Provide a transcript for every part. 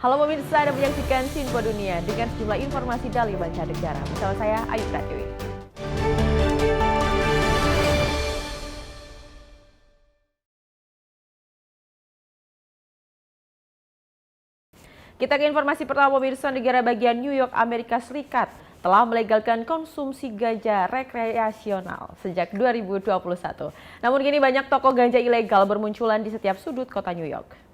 Halo pemirsa, Anda menyaksikan Info Dunia dengan sejumlah informasi dari mancanegara. Bersama saya, Ayu Pratiwi. Kita ke informasi pertama, pemirsa. Negara bagian New York, Amerika Serikat telah melegalkan konsumsi ganja rekreasional sejak 2021. Namun kini banyak toko ganja ilegal bermunculan di setiap sudut kota New York.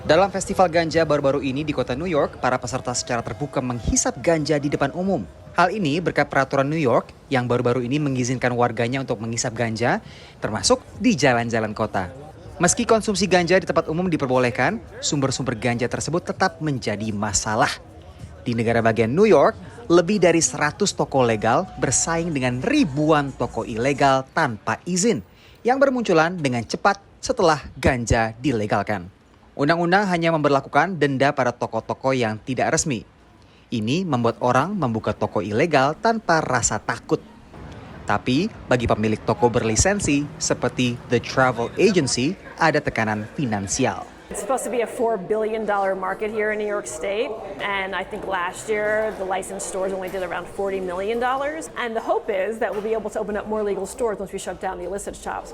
Dalam festival ganja baru-baru ini di kota New York, para peserta secara terbuka menghisap ganja di depan umum. Hal ini berkat peraturan New York yang baru-baru ini mengizinkan warganya untuk menghisap ganja, termasuk di jalan-jalan kota. Meski konsumsi ganja di tempat umum diperbolehkan, sumber-sumber ganja tersebut tetap menjadi masalah. Di negara bagian New York, lebih dari 100 toko legal bersaing dengan ribuan toko ilegal tanpa izin yang bermunculan dengan cepat setelah ganja dilegalkan. Undang-undang hanya memberlakukan denda pada toko-toko yang tidak resmi. Ini membuat orang membuka toko ilegal tanpa rasa takut. Tapi bagi pemilik toko berlisensi seperti The Travel Agency, ada tekanan finansial. It's supposed to be a $4 billion market here in New York State, and I think last year the licensed stores only did around $40 million. And the hope is that we'll be able to open up more legal stores once we shut down the illicit shops.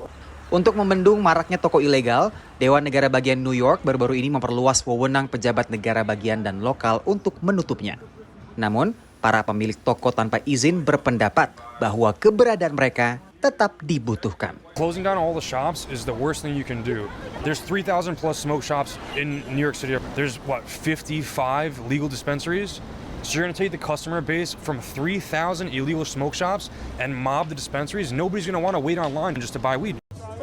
Untuk membendung maraknya toko ilegal, Dewan Negara Bagian New York baru-baru ini memperluas wewenang pejabat negara bagian dan lokal untuk menutupnya. Namun, para pemilik toko tanpa izin berpendapat bahwa keberadaan mereka tetap dibutuhkan. Closing down all the shops is the worst thing you can do. There's 3,000 plus smoke shops in New York City. There's 55 legal dispensaries. So you're going to take the customer base from 3,000 illegal smoke shops and mob the dispensaries. Nobody's going to want to wait online just to buy weed.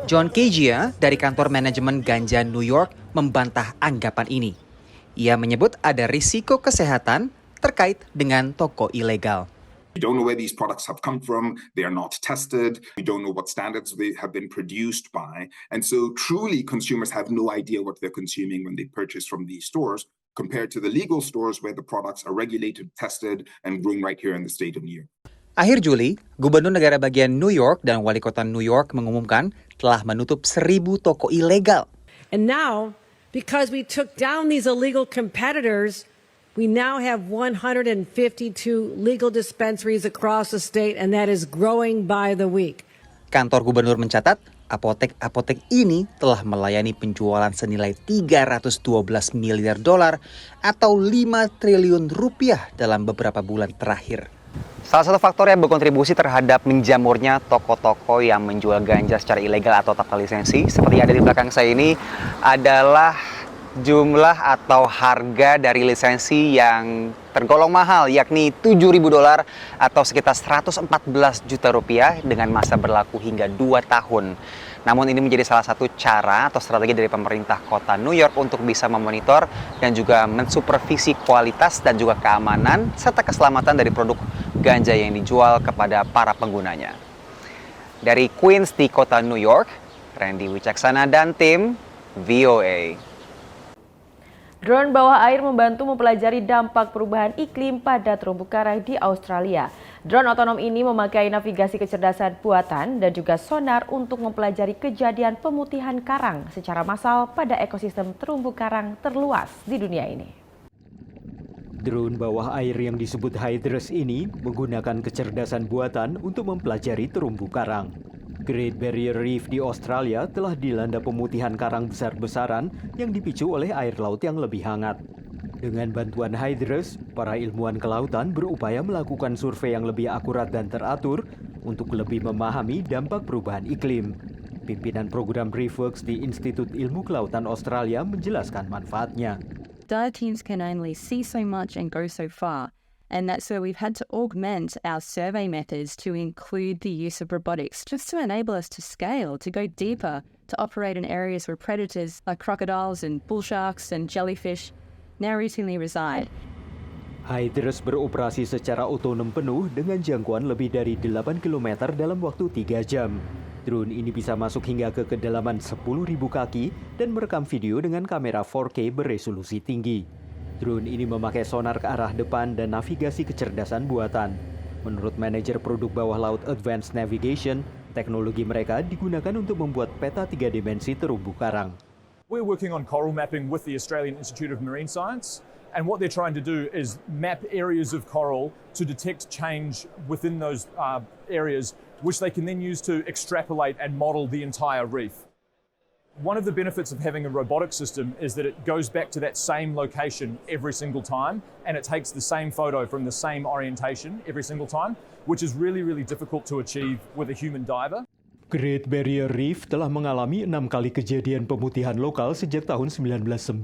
John Cagia dari kantor manajemen ganja New York membantah anggapan ini. Ia menyebut ada risiko kesehatan terkait dengan toko ilegal. We don't know where these products have come from. They are not tested. We don't know what standards they have been produced by. And so truly consumers have no idea what they're consuming when they purchase from these stores compared to the legal stores where the products are regulated, tested, and grown right here in the state of New York. Akhir Juli, Gubernur Negara Bagian New York dan Wali Kota New York mengumumkan telah menutup 1.000 toko ilegal. And now, because we took down these illegal competitors, we now have 152 legal dispensaries across the state, and that is growing by the week. Kantor gubernur mencatat, apotek-apotek ini telah melayani penjualan senilai $312 miliar atau 5 triliun rupiah dalam beberapa bulan terakhir. Salah satu faktor yang berkontribusi terhadap menjamurnya toko-toko yang menjual ganja secara ilegal atau tanpa lisensi, seperti yang ada di belakang saya ini, adalah jumlah atau harga dari lisensi yang tergolong mahal, yakni $7.000 atau sekitar 114 juta rupiah dengan masa berlaku hingga 2 tahun. Namun ini menjadi salah satu cara atau strategi dari pemerintah kota New York untuk bisa memonitor dan juga mensupervisi kualitas dan juga keamanan serta keselamatan dari produk ganja yang dijual kepada para penggunanya. Dari Queens di kota New York, Randy Wicaksana dan tim VOA. Drone bawah air membantu mempelajari dampak perubahan iklim pada terumbu karang di Australia. Drone otonom ini memakai navigasi kecerdasan buatan dan juga sonar untuk mempelajari kejadian pemutihan karang secara massal pada ekosistem terumbu karang terluas di dunia ini. Drone bawah air yang disebut Hydrus ini menggunakan kecerdasan buatan untuk mempelajari terumbu karang. Great Barrier Reef di Australia telah dilanda pemutihan karang besar-besaran yang dipicu oleh air laut yang lebih hangat. Dengan bantuan Hydrus, para ilmuwan kelautan berupaya melakukan survei yang lebih akurat dan teratur untuk lebih memahami dampak perubahan iklim. Pimpinan program ReefWorks di Institut Ilmu Kelautan Australia menjelaskan manfaatnya. Dive teams can only see so much and go so far. And that's where we've had to augment our survey methods to include the use of robotics, just to enable us to scale, to go deeper, to operate in areas where predators like crocodiles and bull sharks and jellyfish now routinely reside. Hydrus beroperasi secara otonom penuh dengan jangkauan lebih dari 8 km dalam waktu 3 jam. Drone ini bisa masuk hingga ke kedalaman 10.000 kaki dan merekam video dengan kamera 4K beresolusi tinggi. Drone ini memakai sonar ke arah depan dan navigasi kecerdasan buatan. Menurut manajer produk bawah laut Advanced Navigation, teknologi mereka digunakan untuk membuat peta 3 dimensi terumbu karang. We're working on coral mapping with the Australian Institute of Marine Science, and what they're trying to do is map areas of coral to detect change within those areas, which they can then use to extrapolate and model the entire reef. One of the benefits of having a robotic system is that it goes back to that same location every single time, and it takes the same photo from the same orientation every single time, which is really, really difficult to achieve with a human diver. Great Barrier Reef telah mengalami 6 kali kejadian pemutihan lokal sejak tahun 1998.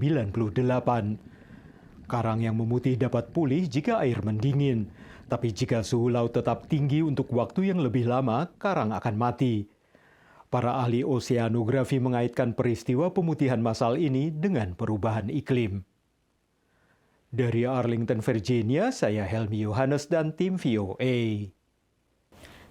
Karang yang memutih dapat pulih jika air mendingin, tapi jika suhu laut tetap tinggi untuk waktu yang lebih lama, karang akan mati. Para ahli oseanografi mengaitkan peristiwa pemutihan massal ini dengan perubahan iklim. Dari Arlington, Virginia, saya Helmi Yohanes dan tim VOA.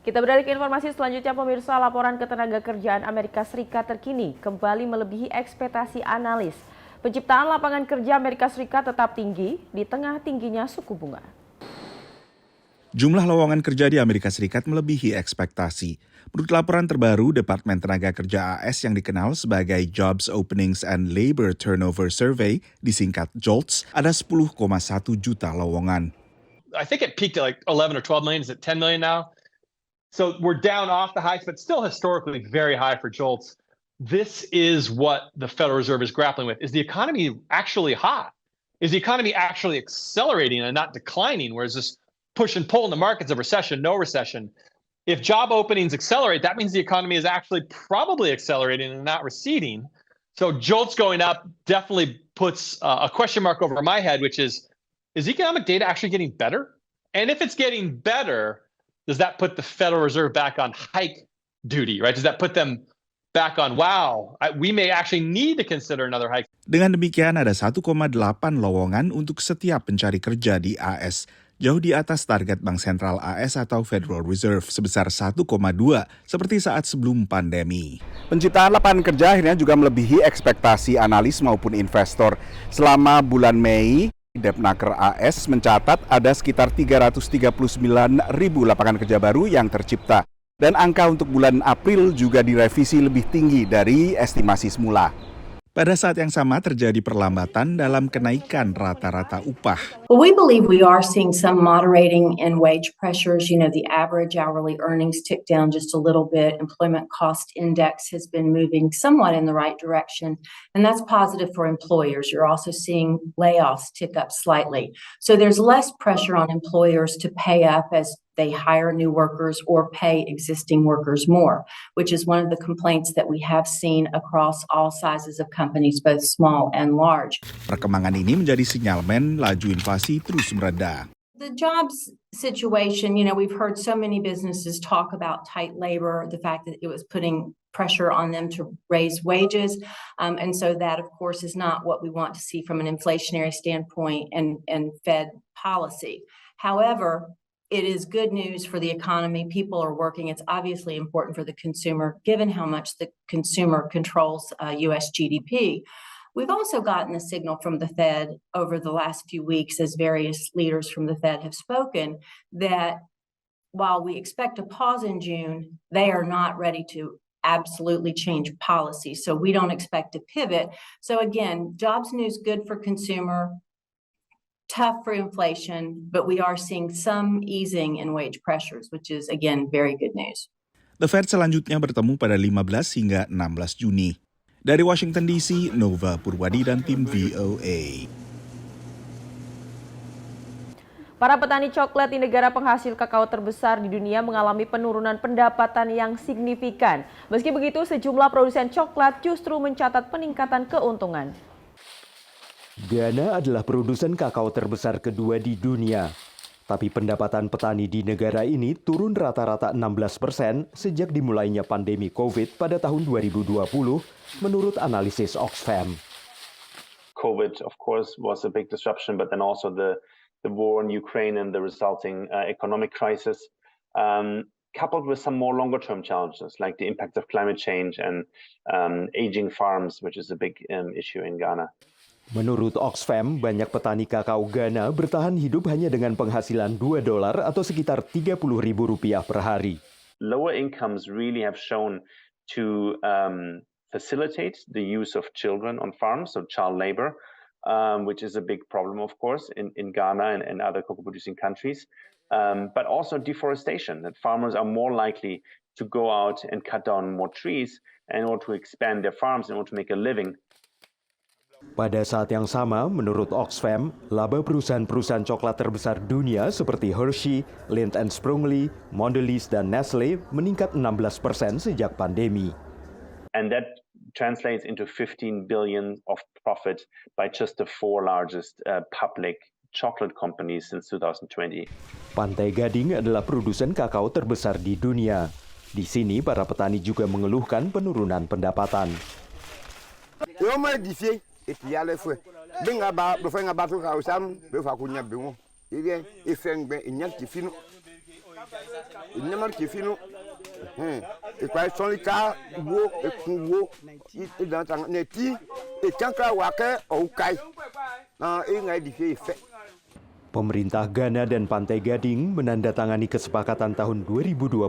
Kita beralih ke informasi selanjutnya, pemirsa. Laporan Ketenagakerjaan Amerika Serikat terkini kembali melebihi ekspektasi analis. Penciptaan lapangan kerja Amerika Serikat tetap tinggi di tengah tingginya suku bunga. Jumlah lowongan kerja di Amerika Serikat melebihi ekspektasi. Menurut laporan terbaru Departemen Tenaga Kerja AS yang dikenal sebagai Jobs Openings and Labor Turnover Survey, disingkat JOLTS, ada 10,1 juta lowongan. I think it peaked at like 11 or 12 million. Is it 10 million now? So we're down off the heights, but still historically very high for JOLTS. This is what the Federal Reserve is grappling with. Is the economy actually hot? Is the economy actually accelerating and not declining? Whereas this push and pull in the markets of recession, no recession. If job openings accelerate, that means the economy is actually probably accelerating and not receding. So JOLTS going up definitely puts a question mark over my head, which is economic data actually getting better? And if it's getting better, does that put the Federal Reserve back on hike duty, right? Does that put them back on, wow, we may actually need to consider another hike? Dengan demikian ada 1,8 lowongan untuk setiap pencari kerja di AS. Jauh di atas target Bank Sentral AS atau Federal Reserve sebesar 1,2 seperti saat sebelum pandemi. Penciptaan lapangan kerja akhirnya juga melebihi ekspektasi analis maupun investor. Selama bulan Mei, Depnaker AS mencatat ada sekitar 339.000 lapangan kerja baru yang tercipta. Dan angka untuk bulan April juga direvisi lebih tinggi dari estimasi semula. Pada saat yang sama terjadi perlambatan dalam kenaikan rata-rata upah. Well, we believe we are seeing some moderating in wage pressures. You know, the average hourly earnings ticked down just a little bit. Employment cost index has been moving somewhat in the right direction, and that's positive for employers. You're also seeing layoffs tick up slightly. So there's less pressure on employers to pay up as they hire new workers or pay existing workers more, which is one of the complaints that we have seen across all sizes of companies, both small and large. Perkembangan ini menjadi sinyalmen laju inflasi terus mereda. The jobs situation, you know, we've heard so many businesses talk about tight labor, the fact that it was putting pressure on them to raise wages. And so that, of course, is not what we want to see from an inflationary standpoint and Fed policy. However, it is good news for the economy. People are working. It's obviously important for the consumer, given how much the consumer controls U.S. GDP. We've also gotten a signal from the Fed over the last few weeks, as various leaders from the Fed have spoken, that while we expect a pause in June, they are not ready to absolutely change policy. So we don't expect to pivot. So again, jobs news good for consumer, tough for inflation, but we are seeing some easing in wage pressures, which is, again, very good news. The Fed selanjutnya bertemu pada 15 hingga 16 Juni. Dari Washington DC, Nova Purwadi dan tim VOA. Para petani coklat di negara penghasil kakao terbesar di dunia mengalami penurunan pendapatan yang signifikan. Meski begitu, sejumlah produsen coklat justru mencatat peningkatan keuntungan. Ghana adalah produsen kakao terbesar kedua di dunia. Tapi pendapatan petani di negara ini turun rata-rata 16% sejak dimulainya pandemi COVID pada tahun 2020, menurut analisis Oxfam. COVID, of course, was a big disruption, but then also the war in Ukraine and the resulting economic crisis, coupled with some more longer-term challenges, like the impact of climate change and aging farms, which is a big issue in Ghana. Menurut Oxfam, banyak petani kakao Ghana bertahan hidup hanya dengan penghasilan $2 atau sekitar Rp30.000 per hari. Lower incomes really have shown to facilitate the use of children on farms, so child labor, which is a big problem, of course, in Ghana and other cocoa-producing countries, but also deforestation, that farmers are more likely to go out and cut down more trees in order to expand their farms, in order to make a living. Pada saat yang sama, menurut Oxfam, laba perusahaan-perusahaan coklat terbesar dunia seperti Hershey, Lindt & Sprungly, Mondelez, dan Nestle meningkat 16% sejak pandemi. And that translates into 15 billion of profit by just the 4 largest public chocolate companies since 2020. Pantai Gading adalah produsen kakao terbesar di dunia. Di sini, para petani juga mengeluhkan penurunan pendapatan. Pemerintah Ghana dan Pantai Gading menandatangani kesepakatan tahun 2021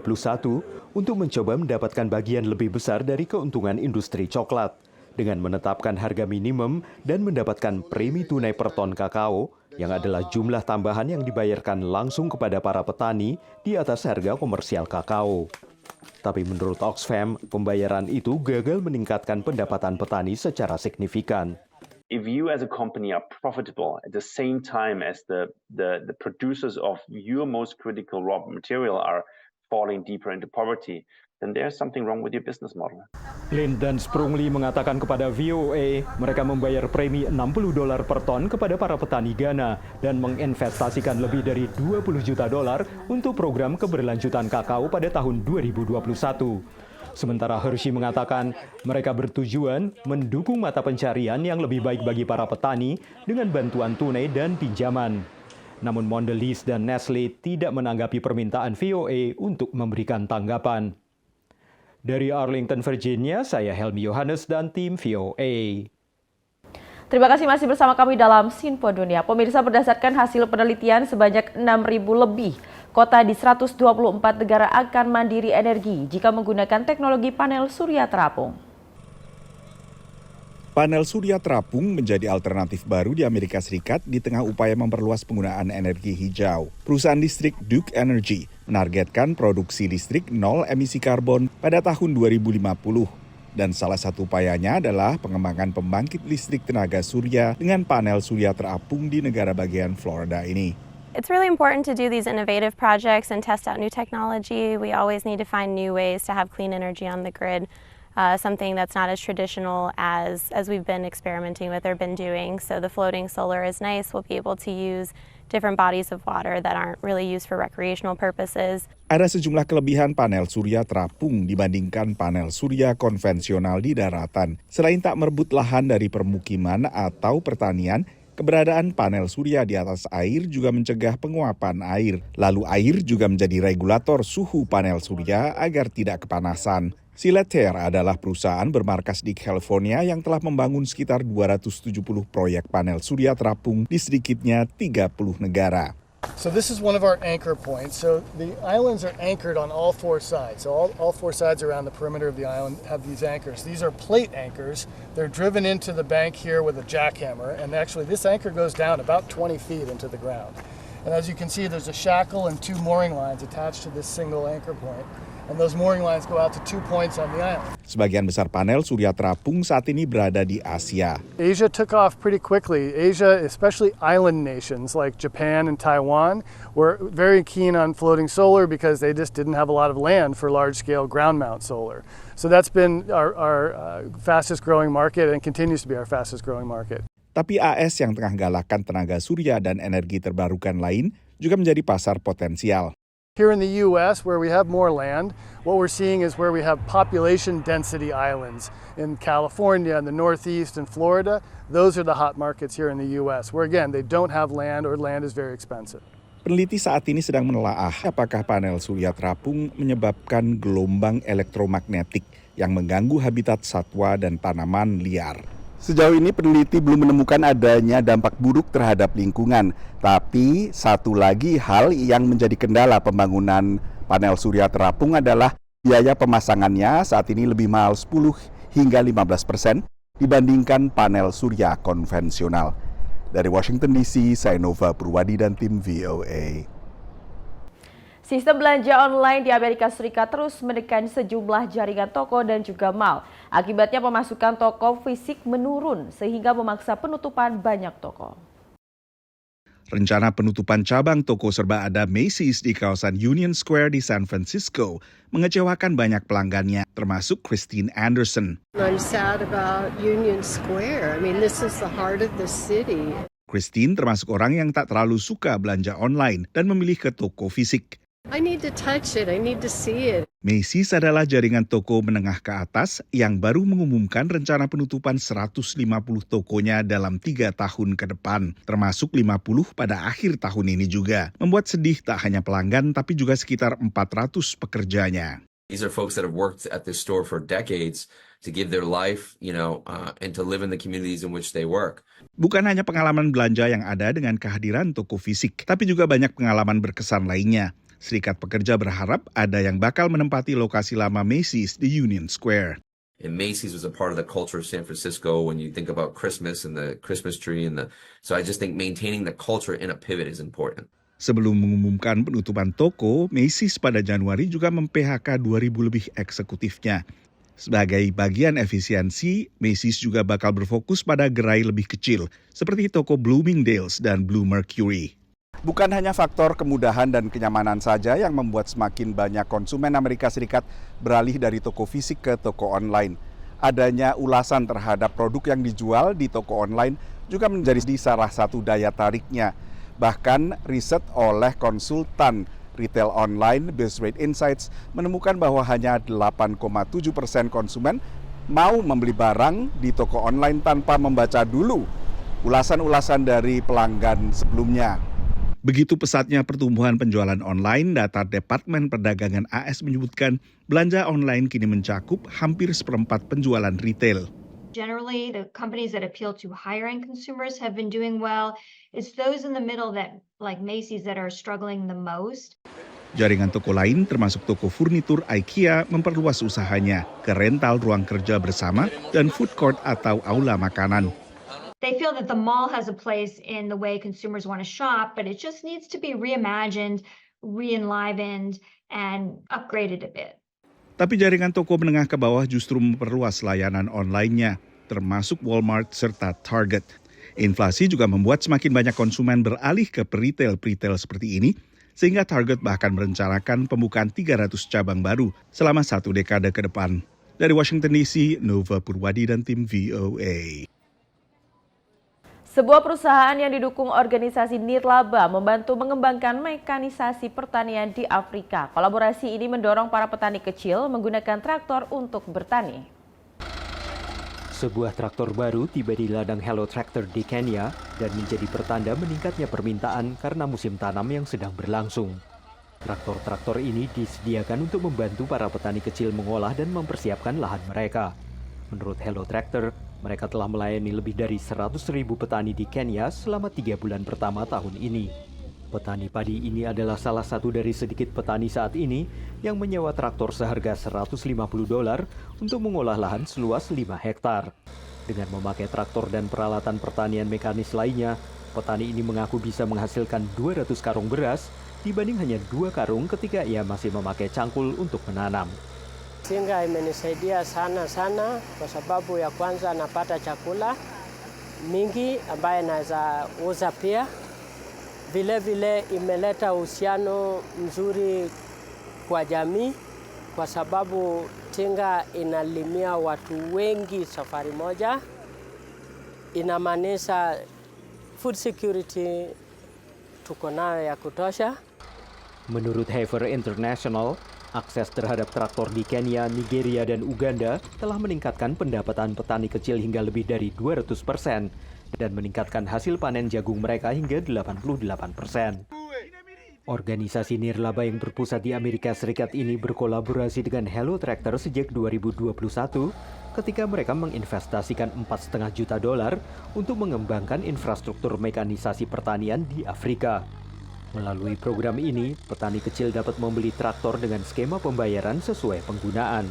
untuk mencoba mendapatkan bagian lebih besar dari keuntungan industri coklat dengan menetapkan harga minimum dan mendapatkan premi tunai per ton kakao yang adalah jumlah tambahan yang dibayarkan langsung kepada para petani di atas harga komersial kakao. Tapi menurut Oxfam, pembayaran itu gagal meningkatkan pendapatan petani secara signifikan. If you as a company are profitable at the same time as the producers of your most critical raw material are falling deeper into poverty, then there's something wrong with your business model. Lindt dan Sprungly mengatakan kepada VOA mereka membayar premi $60 per ton kepada para petani Ghana dan menginvestasikan lebih dari $20 juta untuk program keberlanjutan kakao pada tahun 2021. Sementara Hershey mengatakan mereka bertujuan mendukung mata pencarian yang lebih baik bagi para petani dengan bantuan tunai dan pinjaman. Namun Mondelez dan Nestle tidak menanggapi permintaan VOA untuk memberikan tanggapan. Dari Arlington, Virginia, saya Helmi Yohanes dan tim VOA. Terima kasih masih bersama kami dalam Sinpo Dunia. Pemirsa, berdasarkan hasil penelitian sebanyak 6.000 lebih kota di 124 negara akan mandiri energi jika menggunakan teknologi panel surya terapung. Panel surya terapung menjadi alternatif baru di Amerika Serikat di tengah upaya memperluas penggunaan energi hijau. Perusahaan listrik Duke Energy menargetkan produksi listrik nol emisi karbon pada tahun 2050. Dan salah satu upayanya adalah pengembangan pembangkit listrik tenaga surya dengan panel surya terapung di negara bagian Florida ini. It's really important to do these innovative projects and test out new technology. We always need to find new ways to have clean energy on the grid, something that's not as traditional as we've been experimenting with or been doing. So the floating solar is nice. We'll be able to use different bodies of water that aren't really used for recreational purposes. Ada sejumlah kelebihan panel surya terapung dibandingkan panel surya konvensional di daratan. Selain tak merebut lahan dari permukiman atau pertanian, keberadaan panel surya di atas air juga mencegah penguapan air. Lalu air juga menjadi regulator suhu panel surya agar tidak kepanasan. Sileter adalah perusahaan bermarkas di California yang telah membangun sekitar 270 proyek panel surya terapung di sedikitnya 30 negara. So this is one of our anchor points. So the islands are anchored on all 4 sides. So all 4 sides around the perimeter of the island have these anchors. These are plate anchors. They're driven into the bank here with a jackhammer. And actually this anchor goes down about 20 feet into the ground. And as you can see, there's a shackle and 2 mooring lines attached to this single anchor point. And those mooring lines go out to 2 points on the island. Sebagian besar panel surya terapung saat ini berada di Asia. Asia took off pretty quickly. Asia, especially island nations like Japan and Taiwan, were very keen on floating solar because they just didn't have a lot of land for large-scale ground mount solar. So that's been our fastest growing market and continues to be our fastest growing market. Tapi AS yang tengah galakkan tenaga surya dan energi terbarukan lain juga menjadi pasar potensial. Here in the U.S., where we have more land, what we're seeing is where we have population density islands in California and the Northeast and Florida. Those are the hot markets here in the U.S., where again, they don't have land or land is very expensive. Peneliti saat ini sedang menelaah apakah panel surya terapung menyebabkan gelombang elektromagnetik yang mengganggu habitat satwa dan tanaman liar. Sejauh ini peneliti belum menemukan adanya dampak buruk terhadap lingkungan. Tapi satu lagi hal yang menjadi kendala pembangunan panel surya terapung adalah biaya pemasangannya saat ini lebih mahal 10 hingga 15% dibandingkan panel surya konvensional. Dari Washington DC, saya Nova Purwadi dan tim VOA. Sistem belanja online di Amerika Serikat terus menekan sejumlah jaringan toko dan juga mal. Akibatnya pemasukan toko fisik menurun sehingga memaksa penutupan banyak toko. Rencana penutupan cabang toko serba ada Macy's di kawasan Union Square di San Francisco mengecewakan banyak pelanggannya, termasuk Christine Anderson. I'm sad about Union Square. I mean, this is the heart of the city. Christine termasuk orang yang tak terlalu suka belanja online dan memilih ke toko fisik. I need to touch it. I need to see it. Macy's adalah jaringan toko menengah ke atas yang baru mengumumkan rencana penutupan 150 tokonya dalam 3 tahun ke depan, termasuk 50 pada akhir tahun ini juga. Membuat sedih tak hanya pelanggan tapi juga sekitar 400 pekerjanya. These are folks that have worked at this store for decades to give their life, and to live in the communities in which they work. Bukan hanya pengalaman belanja yang ada dengan kehadiran toko fisik, tapi juga banyak pengalaman berkesan lainnya. Serikat Pekerja berharap ada yang bakal menempati lokasi lama Macy's di Union Square. And Macy's was a part of the culture of San Francisco when you think about Christmas and the Christmas tree so I just think maintaining the culture in a pivot is important. Sebelum mengumumkan penutupan toko, Macy's pada Januari juga mem-PHK 2.000 lebih eksekutifnya. Sebagai bagian efisiensi, Macy's juga bakal berfokus pada gerai lebih kecil, seperti toko Bloomingdale's dan Blue Mercury. Bukan hanya faktor kemudahan dan kenyamanan saja yang membuat semakin banyak konsumen Amerika Serikat beralih dari toko fisik ke toko online. Adanya ulasan terhadap produk yang dijual di toko online juga menjadi salah satu daya tariknya. Bahkan riset oleh konsultan retail online Base Rate Insights menemukan bahwa hanya 8,7% konsumen mau membeli barang di toko online tanpa membaca dulu ulasan-ulasan dari pelanggan sebelumnya. Begitu pesatnya pertumbuhan penjualan online, data Departemen Perdagangan AS menyebutkan belanja online kini mencakup hampir seperempat penjualan retail. Generally, the companies that appeal to higher-end consumers have been doing well. It's those in the middle that, like Macy's, that are struggling the most. Jaringan toko lain termasuk toko furnitur IKEA memperluas usahanya ke rental ruang kerja bersama dan food court atau aula makanan. They feel that the mall has a place in the way consumers want to shop, but it just needs to be reimagined, re-enlivened, and upgraded a bit. Tapi jaringan toko menengah ke bawah justru memperluas layanan online-nya, termasuk Walmart serta Target. Inflasi juga membuat semakin banyak konsumen beralih ke peritel-peritel seperti ini, sehingga Target bahkan merencanakan pembukaan 300 cabang baru selama 1 dekade ke depan. Dari Washington DC, Nova Purwadi dan tim VOA. Sebuah perusahaan yang didukung organisasi nirlaba membantu mengembangkan mekanisasi pertanian di Afrika. Kolaborasi ini mendorong para petani kecil menggunakan traktor untuk bertani. Sebuah traktor baru tiba di ladang Hello Tractor di Kenya dan menjadi pertanda meningkatnya permintaan karena musim tanam yang sedang berlangsung. Traktor-traktor ini disediakan untuk membantu para petani kecil mengolah dan mempersiapkan lahan mereka. Menurut Hello Tractor, mereka telah melayani lebih dari 100.000 petani di Kenya selama 3 bulan pertama tahun ini. Petani padi ini adalah salah satu dari sedikit petani saat ini yang menyewa traktor seharga $150 untuk mengolah lahan seluas 5 hektar. Dengan memakai traktor dan peralatan pertanian mekanis lainnya, petani ini mengaku bisa menghasilkan 200 karung beras dibanding hanya 2 karung ketika ia masih memakai cangkul untuk menanam. Tinga imenisaidia sana kwa sababu ya kwanza napata chakula mingi ambaye naweza uza pia. Vile imeleta uhusiano mzuri kwa jamii kwa sababu tinga inalimia watu wengi safari moja. Inamaanisha food security tuko nayo ya kutosha. Menurut Heifer International, akses terhadap traktor di Kenya, Nigeria, dan Uganda telah meningkatkan pendapatan petani kecil hingga lebih dari 200% dan meningkatkan hasil panen jagung mereka hingga 88%. Organisasi nirlaba yang berpusat di Amerika Serikat ini berkolaborasi dengan Hello Tractor sejak 2021 ketika mereka menginvestasikan $4,5 juta untuk mengembangkan infrastruktur mekanisasi pertanian di Afrika. Melalui program ini, petani kecil dapat membeli traktor dengan skema pembayaran sesuai penggunaan.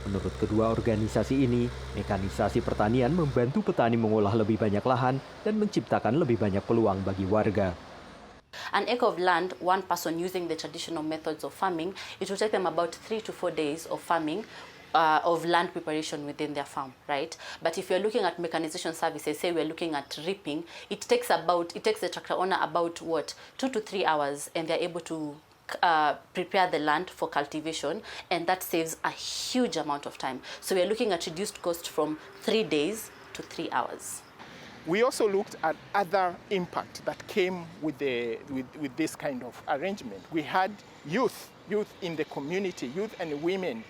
Menurut kedua organisasi ini, mekanisasi pertanian membantu petani mengolah lebih banyak lahan dan menciptakan lebih banyak peluang bagi warga. An acre of land, one person using the traditional methods of farming, it will take them about 3 to 4 days of farming, of land preparation within their farm, right? But if you're looking at mechanization services, say we're looking at reaping, it takes the tractor owner about 2 to 3 hours, and they're able to prepare the land for cultivation, and that saves a huge amount of time. So we're looking at reduced cost from 3 days to 3 hours. We also looked at other impact that came with this kind of arrangement. We had youth in the community, youth and women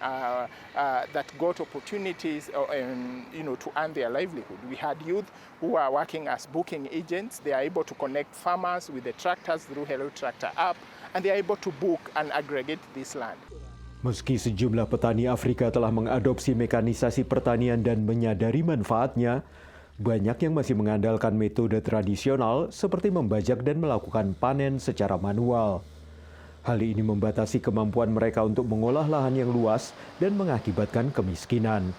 that got opportunities to earn their livelihood. We had youth who are working as booking agents. They are able to connect farmers with the tractors through Hello Tractor app, and they are able to book and aggregate this land. Meski sejumlah petani Afrika telah mengadopsi mekanisasi pertanian dan menyadari manfaatnya, banyak yang masih mengandalkan metode tradisional seperti membajak dan melakukan panen secara manual. Hal ini membatasi kemampuan mereka untuk mengolah lahan yang luas dan mengakibatkan kemiskinan.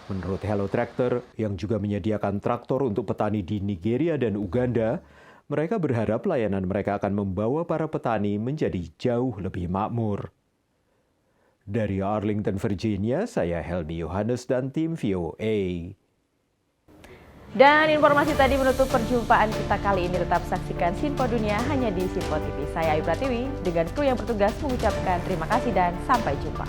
Menurut Hello Tractor, yang juga menyediakan traktor untuk petani di Nigeria dan Uganda, mereka berharap layanan mereka akan membawa para petani menjadi jauh lebih makmur. Dari Arlington, Virginia, saya Helmi Yohanes dan tim VOA. Dan informasi tadi menutup perjumpaan kita kali ini. Tetap saksikan Sinpo Dunia hanya di Sinpo TV. Saya Ayu Pratiwi dengan kru yang bertugas mengucapkan terima kasih dan sampai jumpa.